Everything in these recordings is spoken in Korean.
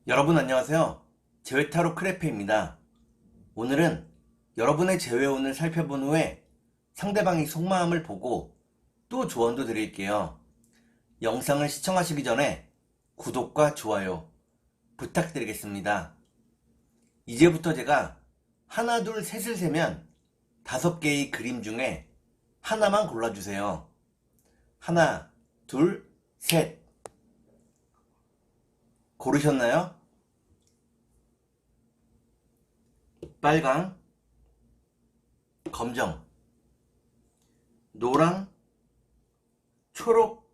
여러분 안녕하세요. 제외타로 크레페입니다. 오늘은 여러분의 제외운을 살펴본 후에 상대방의 속마음을 보고 또 조언도 드릴게요. 영상을 시청하시기 전에 구독과 좋아요 부탁드리겠습니다. 이제부터 제가 하나, 둘, 셋을 세면 5개의 그림 중에 하나만 골라주세요. 하나, 둘, 셋. 고르셨나요? 빨강, 검정, 노랑, 초록,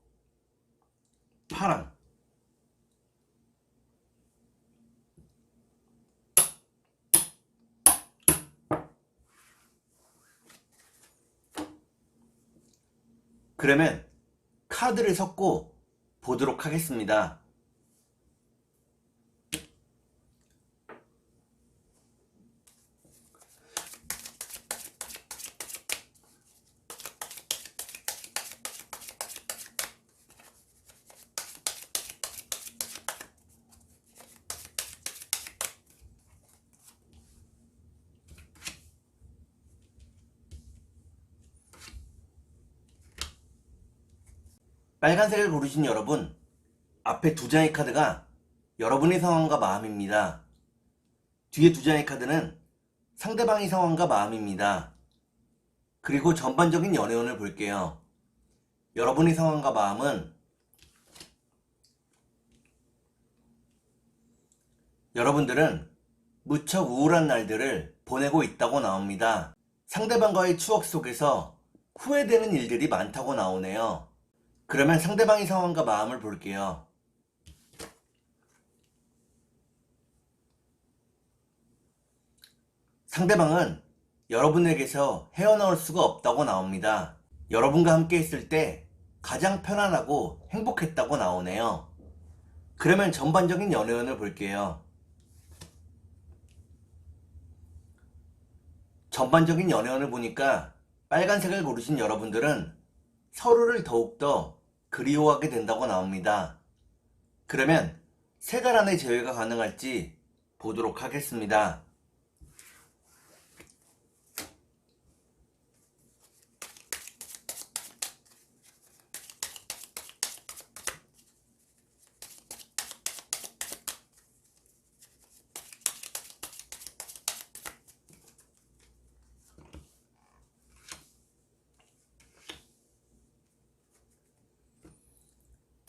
파랑. 그러면 카드를 섞고 보도록 하겠습니다. 빨간색을 고르신 여러분, 앞에 2장의 카드가 여러분의 상황과 마음입니다. 뒤에 2장의 카드는 상대방의 상황과 마음입니다. 그리고 전반적인 연애운을 볼게요. 여러분의 상황과 마음은 여러분들은 무척 우울한 날들을 보내고 있다고 나옵니다. 상대방과의 추억 속에서 후회되는 일들이 많다고 나오네요. 그러면 상대방의 상황과 마음을 볼게요. 상대방은 여러분에게서 헤어나올 수가 없다고 나옵니다. 여러분과 함께 있을 때 가장 편안하고 행복했다고 나오네요. 그러면 전반적인 연애운을 볼게요. 전반적인 연애운을 보니까 빨간색을 고르신 여러분들은 서로를 더욱더 그리워하게 된다고 나옵니다. 그러면 3달 안에 재회가 가능할지 보도록 하겠습니다.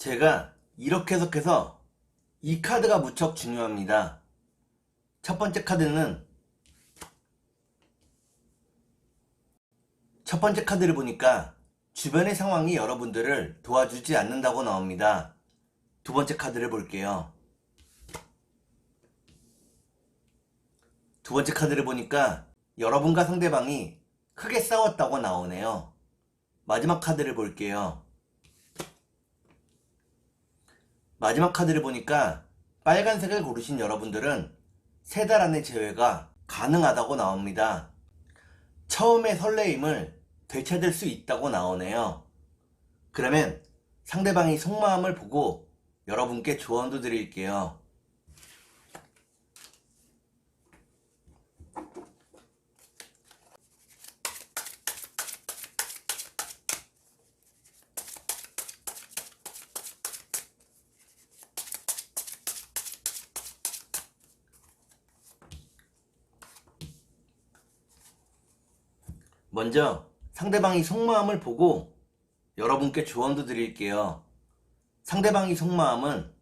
제가 이렇게 해석해서 이 카드가 무척 중요합니다. 첫 번째 카드를 보니까 주변의 상황이 여러분들을 도와주지 않는다고 나옵니다. 2번째 카드를 볼게요. 2번째 카드를 보니까 여러분과 상대방이 크게 싸웠다고 나오네요. 마지막 카드를 볼게요. 마지막 카드를 보니까 빨간색을 고르신 여러분들은 3달 안에 재회가 가능하다고 나옵니다. 처음의 설레임을 되찾을 수 있다고 나오네요. 그러면 상대방의 속마음을 보고 여러분께 조언도 드릴게요. 먼저 상대방의 속마음을 보고 여러분께 조언도 드릴게요. 상대방의 속마음은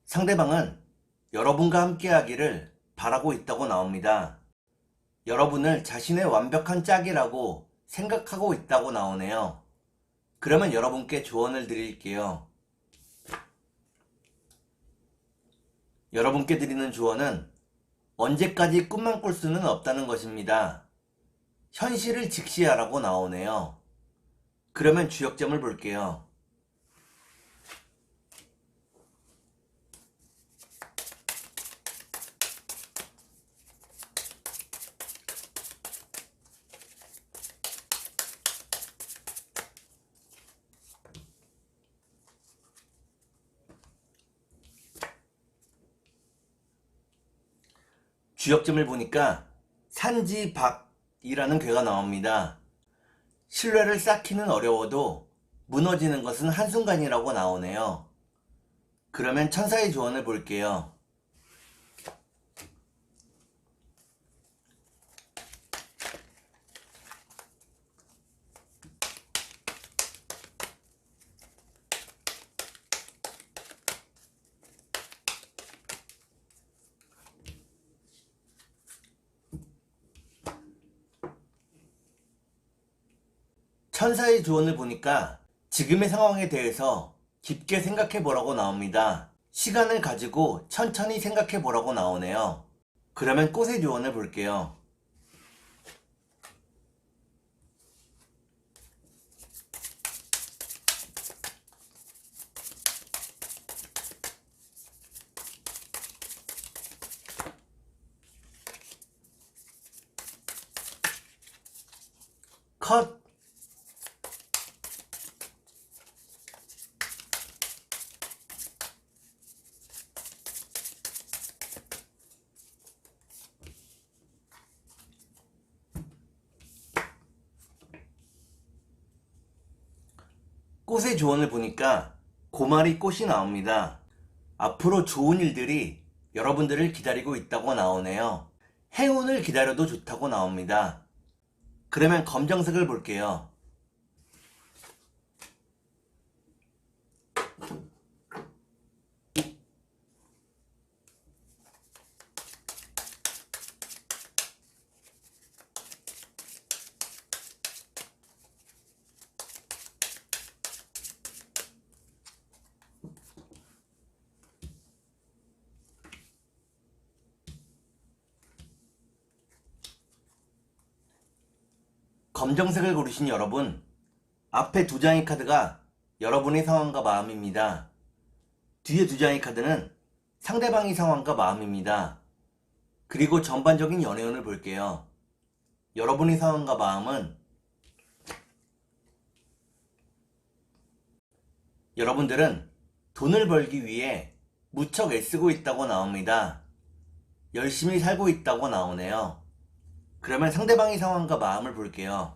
상대방은 여러분과 함께 하기를 바라고 있다고 나옵니다. 여러분을 자신의 완벽한 짝이라고 생각하고 있다고 나오네요. 그러면 여러분께 조언을 드릴게요. 여러분께 드리는 조언은 언제까지 꿈만 꿀 수는 없다는 것입니다. 현실을 직시하라고 나오네요. 그러면 주역점을 볼게요. 주역점을 보니까 산지박이라는 괴가 나옵니다. 신뢰를 쌓기는 어려워도 무너지는 것은 한순간이라고 나오네요. 그러면 천사의 조언을 볼게요. 천사의 조언을 보니까 지금의 상황에 대해서 깊게 생각해 보라고 나옵니다. 시간을 가지고 천천히 생각해 보라고 나오네요. 그러면 꽃의 조언을 볼게요. 컷! 꽃의 조언을 보니까 고마리 꽃이 나옵니다. 앞으로 좋은 일들이 여러분들을 기다리고 있다고 나오네요. 행운을 기다려도 좋다고 나옵니다. 그러면 검정색을 볼게요. 검정색을 고르신 여러분, 앞에 두 장의 카드가 여러분의 상황과 마음입니다. 뒤에 두 장의 카드는 상대방의 상황과 마음입니다. 그리고 전반적인 연애운을 볼게요. 여러분의 상황과 마음은 여러분들은 돈을 벌기 위해 무척 애쓰고 있다고 나옵니다. 열심히 살고 있다고 나오네요. 그러면 상대방의 상황과 마음을 볼게요.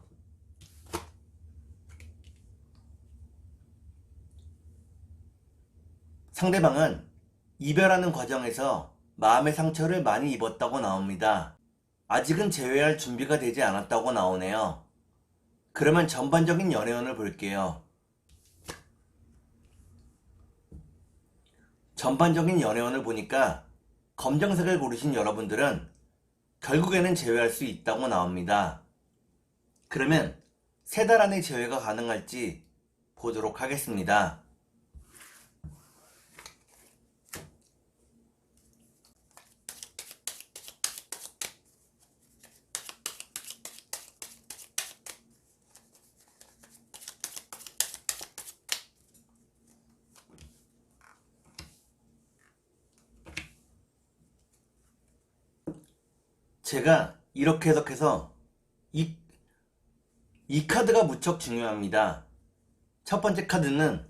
상대방은 이별하는 과정에서 마음의 상처를 많이 입었다고 나옵니다. 아직은 재회할 준비가 되지 않았다고 나오네요. 그러면 전반적인 연애운을 볼게요. 전반적인 연애운을 보니까 검정색을 고르신 여러분들은 결국에는 제외할 수 있다고 나옵니다. 그러면 3달 안에 제외가 가능할지 보도록 하겠습니다. 제가 이렇게 해석해서 이 카드가 무척 중요합니다. 첫 번째 카드는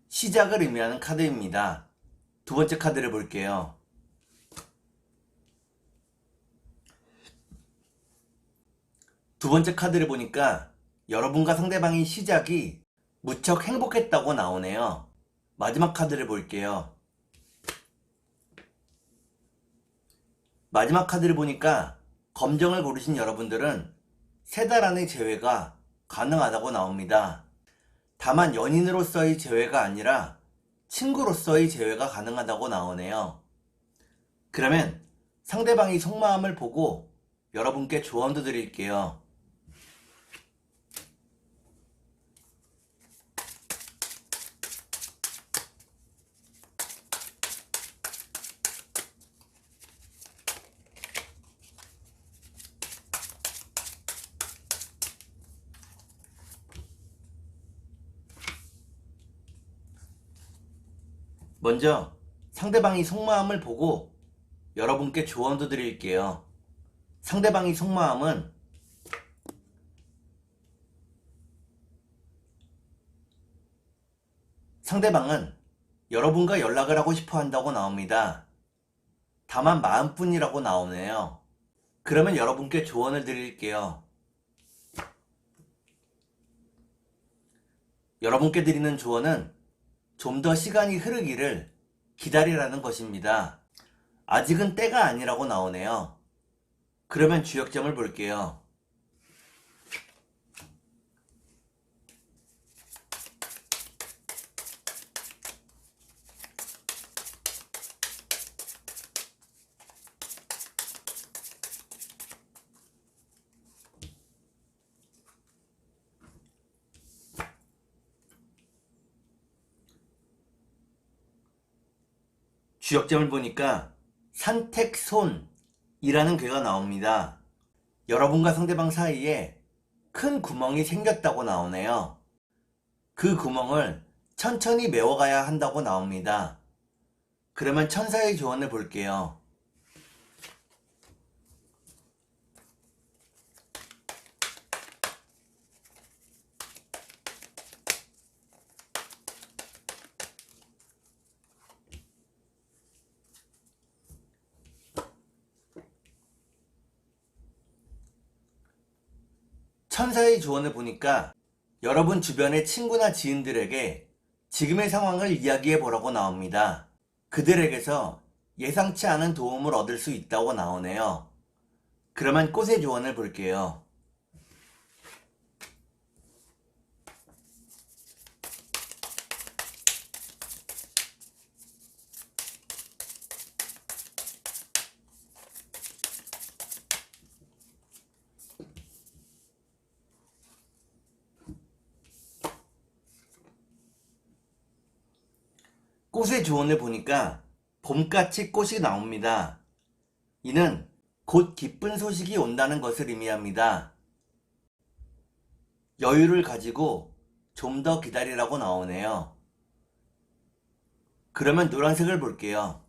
시작을 의미하는 카드입니다. 두 번째 카드를 볼게요. 두 번째 카드를 보니까 여러분과 상대방의 시작이 무척 행복했다고 나오네요. 마지막 카드를 볼게요. 마지막 카드를 보니까 검정을 고르신 여러분들은 3달 안의 재회가 가능하다고 나옵니다. 다만 연인으로서의 재회가 아니라 친구로서의 재회가 가능하다고 나오네요. 그러면 상대방의 속마음을 보고 여러분께 조언도 드릴게요. 먼저 상대방의 속마음을 보고 여러분께 조언도 드릴게요. 상대방의 속마음은 상대방은 여러분과 연락을 하고 싶어 한다고 나옵니다. 다만 마음뿐이라고 나오네요. 그러면 여러분께 조언을 드릴게요. 여러분께 드리는 조언은 좀 더 시간이 흐르기를 기다리라는 것입니다. 아직은 때가 아니라고 나오네요. 그러면 주역점을 볼게요. 주역점을 보니까 산택손이라는 괴가 나옵니다. 여러분과 상대방 사이에 큰 구멍이 생겼다고 나오네요. 그 구멍을 천천히 메워가야 한다고 나옵니다. 그러면 천사의 조언을 볼게요. 천사의 조언을 보니까 여러분 주변의 친구나 지인들에게 지금의 상황을 이야기해 보라고 나옵니다. 그들에게서 예상치 않은 도움을 얻을 수 있다고 나오네요. 그러면 꽃의 조언을 볼게요. 꽃의 조언을 보니까 봄같이 꽃이 나옵니다. 이는 곧 기쁜 소식이 온다는 것을 의미합니다. 여유를 가지고 좀 더 기다리라고 나오네요. 그러면 노란색을 볼게요.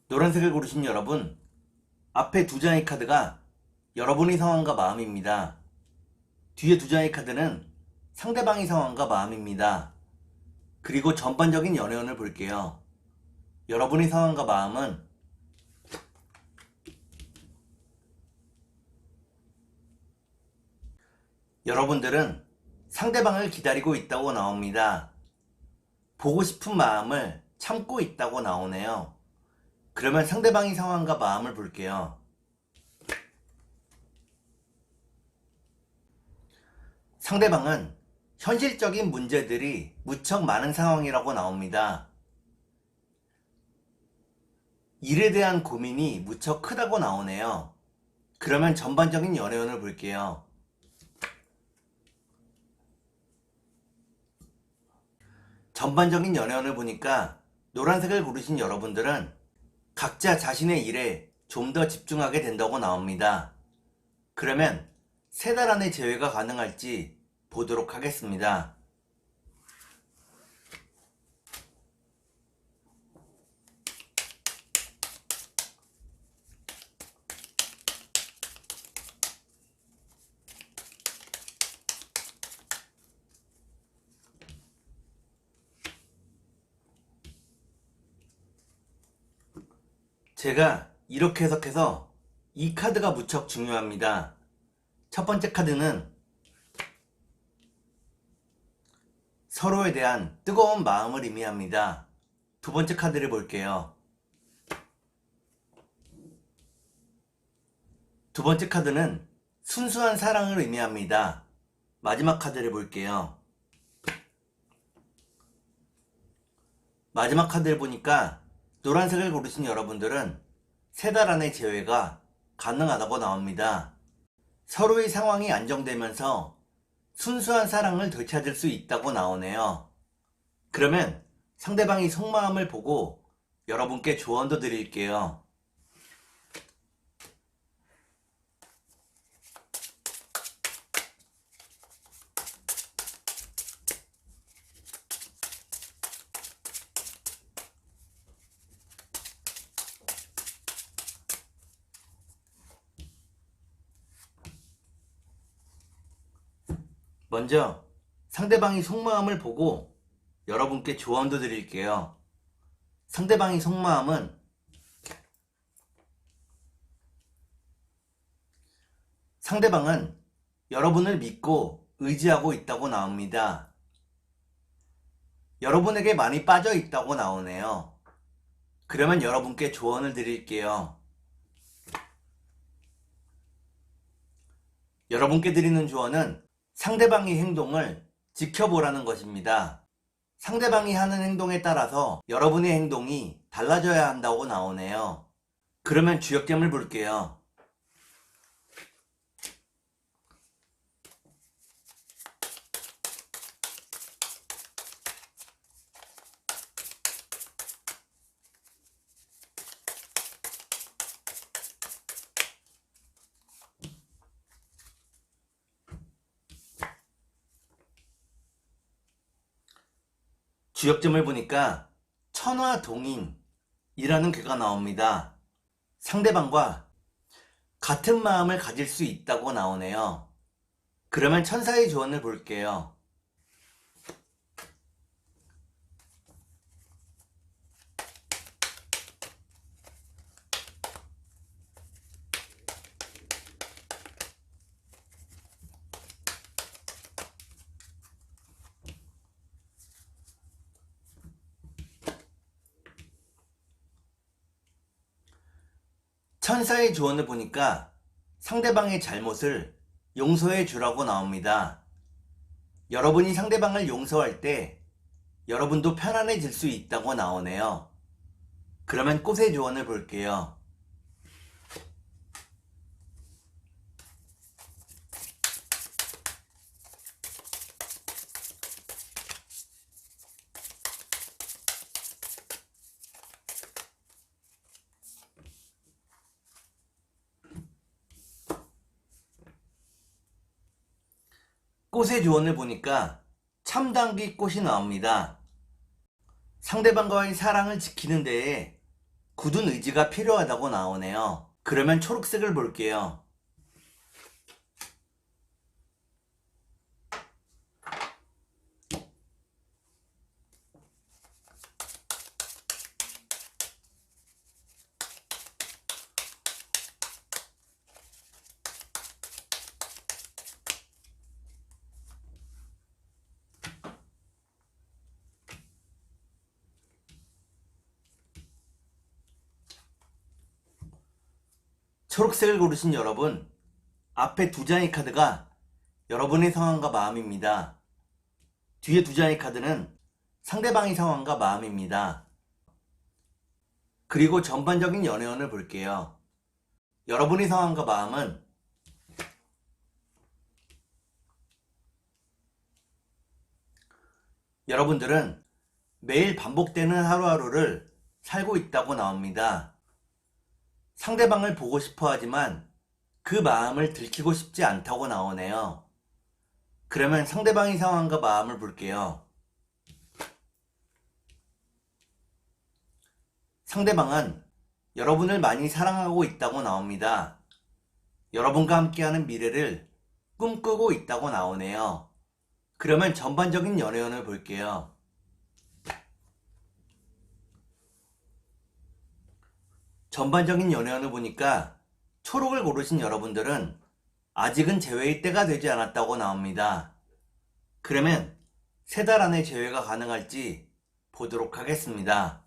노란색을 고르신 여러분, 앞에 두 장의 카드가 여러분의 상황과 마음입니다. 뒤에 두 장의 카드는 상대방의 상황과 마음입니다. 그리고 전반적인 연애운을 볼게요. 여러분의 상황과 마음은 여러분들은 상대방을 기다리고 있다고 나옵니다. 보고 싶은 마음을 참고 있다고 나오네요. 그러면 상대방의 상황과 마음을 볼게요. 상대방은 현실적인 문제들이 무척 많은 상황이라고 나옵니다. 일에 대한 고민이 무척 크다고 나오네요. 그러면 전반적인 연애운을 볼게요. 전반적인 연애운을 보니까 노란색을 고르신 여러분들은 각자 자신의 일에 좀 더 집중하게 된다고 나옵니다. 그러면 3달 안에 재회가 가능할지 보도록 하겠습니다. 제가 이렇게 해석해서 이 카드가 무척 중요합니다. 첫 번째 카드는 서로에 대한 뜨거운 마음을 의미합니다. 두 번째 카드를 볼게요. 두 번째 카드는 순수한 사랑을 의미합니다. 마지막 카드를 볼게요. 마지막 카드를 보니까 노란색을 고르신 여러분들은 3달 안에 재회가 가능하다고 나옵니다. 서로의 상황이 안정되면서 순수한 사랑을 되찾을 수 있다고 나오네요. 그러면 상대방이 속마음을 보고 여러분께 조언도 드릴게요. 먼저 상대방이 속마음을 보고 여러분께 조언도 드릴게요. 상대방이 속마음은 상대방은 여러분을 믿고 의지하고 있다고 나옵니다. 여러분에게 많이 빠져 있다고 나오네요. 그러면 여러분께 조언을 드릴게요. 여러분께 드리는 조언은 상대방의 행동을 지켜보라는 것입니다. 상대방이 하는 행동에 따라서 여러분의 행동이 달라져야 한다고 나오네요. 그러면 주역점을 볼게요. 주역점을 보니까 천화동인이라는 괴가 나옵니다. 상대방과 같은 마음을 가질 수 있다고 나오네요. 그러면 천사의 조언을 볼게요. 천사의 조언을 보니까 상대방의 잘못을 용서해 주라고 나옵니다. 여러분이 상대방을 용서할 때 여러분도 편안해질 수 있다고 나오네요. 그러면 꽃의 조언을 볼게요. 꽃의 조언을 보니까 참당귀 꽃이 나옵니다. 상대방과의 사랑을 지키는 데에 굳은 의지가 필요하다고 나오네요. 그러면 초록색을 볼게요. 초록색을 고르신 여러분, 앞에 두 장의 카드가 여러분의 상황과 마음입니다. 뒤에 두 장의 카드는 상대방의 상황과 마음입니다. 그리고 전반적인 연애운을 볼게요. 여러분의 상황과 마음은 여러분들은 매일 반복되는 하루하루를 살고 있다고 나옵니다. 상대방을 보고 싶어 하지만 그 마음을 들키고 싶지 않다고 나오네요. 그러면 상대방의 상황과 마음을 볼게요. 상대방은 여러분을 많이 사랑하고 있다고 나옵니다. 여러분과 함께하는 미래를 꿈꾸고 있다고 나오네요. 그러면 전반적인 연애운을 볼게요. 전반적인 연애운을 보니까 초록을 고르신 여러분들은 아직은 재회의 때가 되지 않았다고 나옵니다. 그러면 3달 안에 재회가 가능할지 보도록 하겠습니다.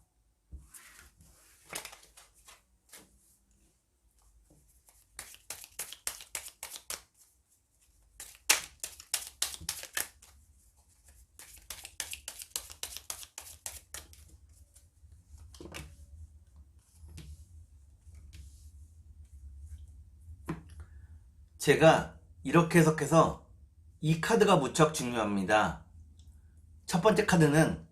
제가 이렇게 해석해서 이 카드가 무척 중요합니다. 첫 번째 카드는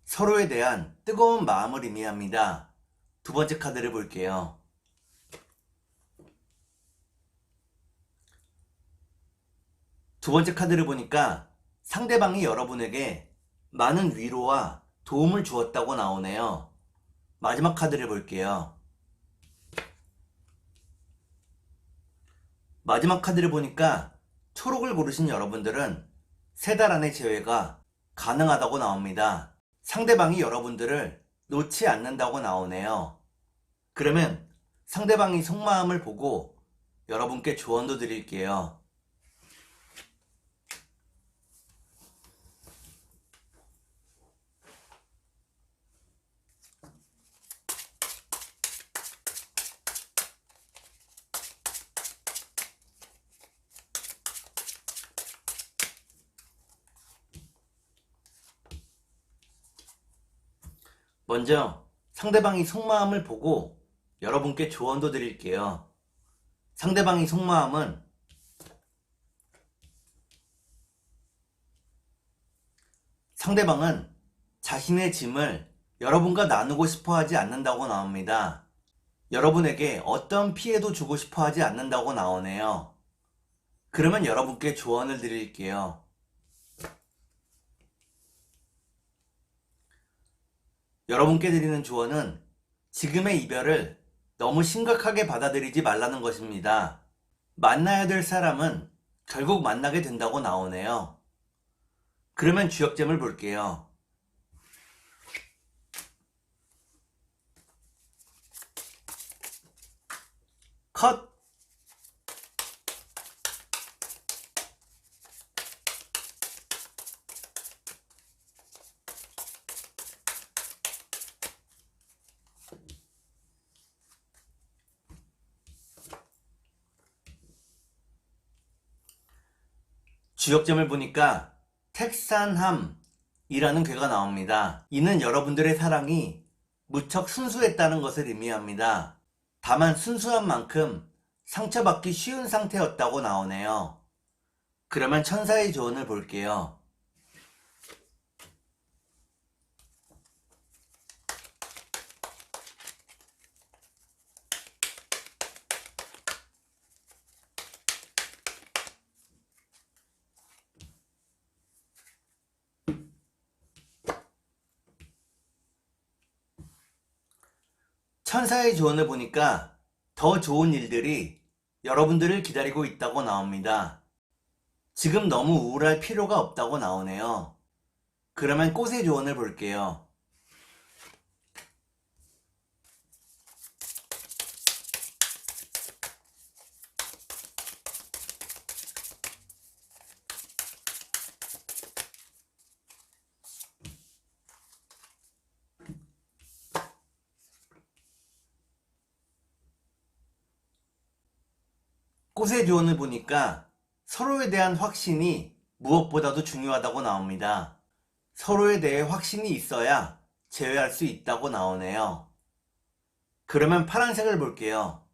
서로에 대한 뜨거운 마음을 의미합니다. 두 번째 카드를 볼게요. 두 번째 카드를 보니까 상대방이 여러분에게 많은 위로와 도움을 주었다고 나오네요. 마지막 카드를 볼게요. 마지막 카드를 보니까 초록을 고르신 여러분들은 3달 안에 재회가 가능하다고 나옵니다. 상대방이 여러분들을 놓지 않는다고 나오네요. 그러면 상대방이 속마음을 보고 여러분께 조언도 드릴게요. 먼저 상대방이 속마음을 보고 여러분께 조언도 드릴게요. 상대방이 속마음은 상대방은 자신의 짐을 여러분과 나누고 싶어 하지 않는다고 나옵니다. 여러분에게 어떤 피해도 주고 싶어 하지 않는다고 나오네요. 그러면 여러분께 조언을 드릴게요. 여러분께 드리는 조언은 지금의 이별을 너무 심각하게 받아들이지 말라는 것입니다. 만나야 될 사람은 결국 만나게 된다고 나오네요. 그러면 주역점을 볼게요. 컷! 주역점을 보니까 택산함이라는 괴가 나옵니다. 이는 여러분들의 사랑이 무척 순수했다는 것을 의미합니다. 다만 순수한 만큼 상처받기 쉬운 상태였다고 나오네요. 그러면 천사의 조언을 볼게요. 천사의 조언을 보니까 더 좋은 일들이 여러분들을 기다리고 있다고 나옵니다. 지금 너무 우울할 필요가 없다고 나오네요. 그러면 꽃의 조언을 볼게요. 꽃의 조언을 보니까 서로에 대한 확신이 무엇보다도 중요하다고 나옵니다. 서로에 대해 확신이 있어야 재회할 수 있다고 나오네요. 그러면 파란색을 볼게요.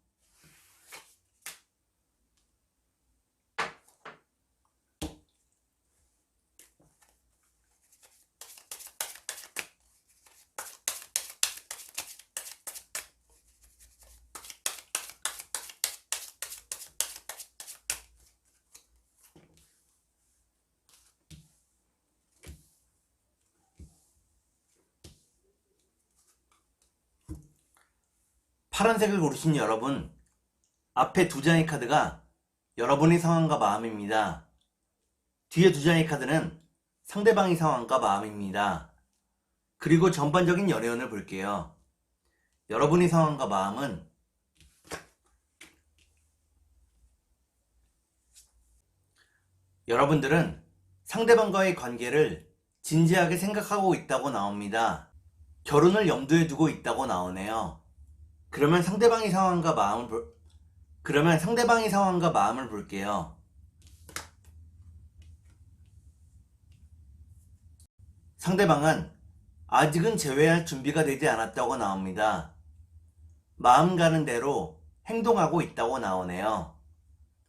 파란색을 고르신 여러분, 앞에 2장의 카드가 여러분의 상황과 마음입니다. 뒤에 2장의 카드는 상대방의 상황과 마음입니다. 그리고 전반적인 연애운을 볼게요. 여러분의 상황과 마음은 여러분들은 상대방과의 관계를 진지하게 생각하고 있다고 나옵니다. 결혼을 염두에 두고 있다고 나오네요. 그러면 상대방의 상황과 마음을 볼게요. 상대방은 아직은 재회할 준비가 되지 않았다고 나옵니다. 마음 가는 대로 행동하고 있다고 나오네요.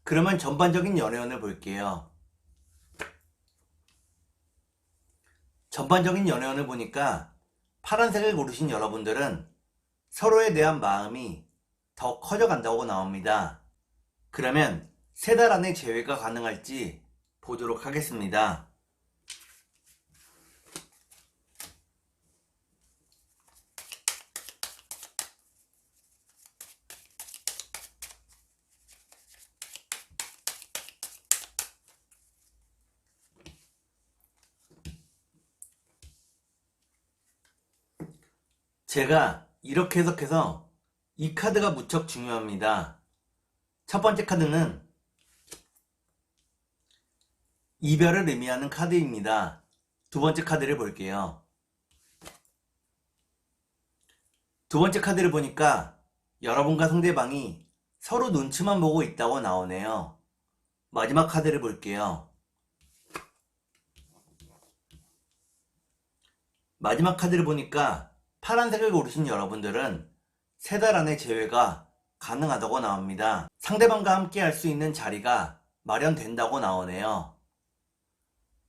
그러면 전반적인 연애운을 볼게요. 전반적인 연애운을 보니까 파란색을 고르신 여러분들은 서로에 대한 마음이 더 커져간다고 나옵니다. 그러면 3달 안에 재회가 가능할지 보도록 하겠습니다. 제가 이렇게 해석해서 이 카드가 무척 중요합니다. 첫 번째 카드는 이별을 의미하는 카드입니다. 두 번째 카드를 볼게요. 두 번째 카드를 보니까 여러분과 상대방이 서로 눈치만 보고 있다고 나오네요. 마지막 카드를 볼게요. 마지막 카드를 보니까 파란색을 고르신 여러분들은 3달 안에 재회가 가능하다고 나옵니다. 상대방과 함께 할 수 있는 자리가 마련된다고 나오네요.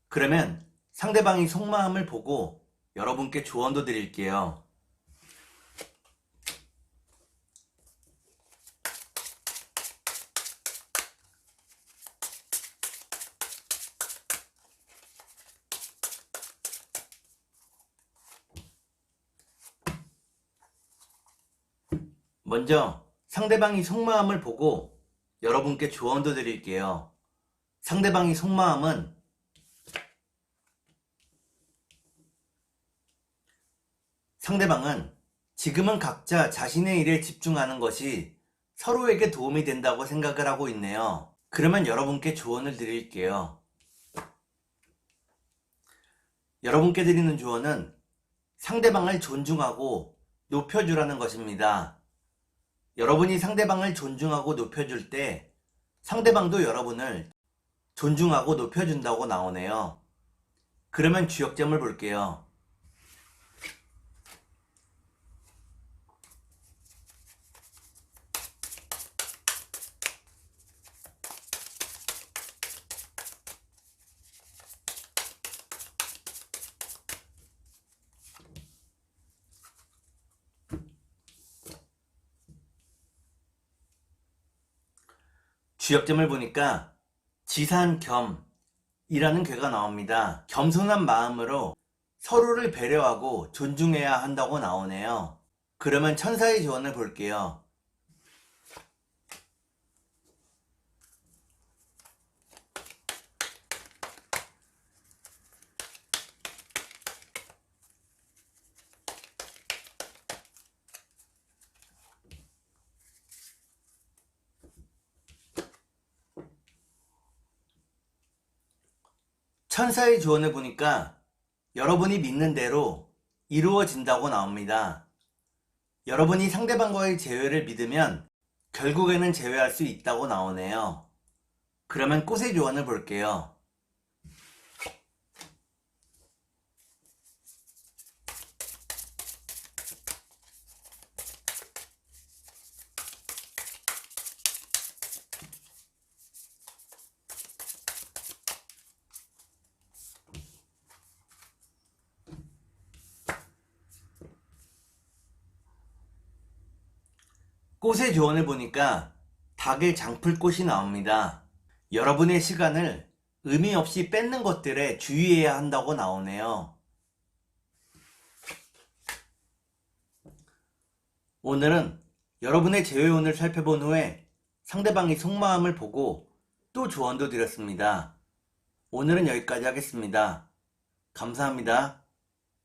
그러면 상대방이 속마음을 보고 여러분께 조언도 드릴게요. 먼저 상대방이 속마음을 보고 여러분께 조언도 드릴게요. 상대방이 속마음은 상대방은 지금은 각자 자신의 일에 집중하는 것이 서로에게 도움이 된다고 생각을 하고 있네요. 그러면 여러분께 조언을 드릴게요. 여러분께 드리는 조언은 상대방을 존중하고 높여주라는 것입니다. 여러분이 상대방을 존중하고 높여줄 때 상대방도 여러분을 존중하고 높여준다고 나오네요. 그러면 주역점을 볼게요. 주역점을 보니까 지산겸이라는 괴가 나옵니다. 겸손한 마음으로 서로를 배려하고 존중해야 한다고 나오네요. 그러면 천사의 조언을 볼게요. 천사의 조언을 보니까 여러분이 믿는 대로 이루어진다고 나옵니다. 여러분이 상대방과의 재회를 믿으면 결국에는 재회할 수 있다고 나오네요. 그러면 꽃의 조언을 볼게요. 꽃의 조언을 보니까 닭의 장풀꽃이 나옵니다. 여러분의 시간을 의미 없이 뺏는 것들에 주의해야 한다고 나오네요. 오늘은 여러분의 재회운을 살펴본 후에 상대방의 속마음을 보고 또 조언도 드렸습니다. 오늘은 여기까지 하겠습니다. 감사합니다.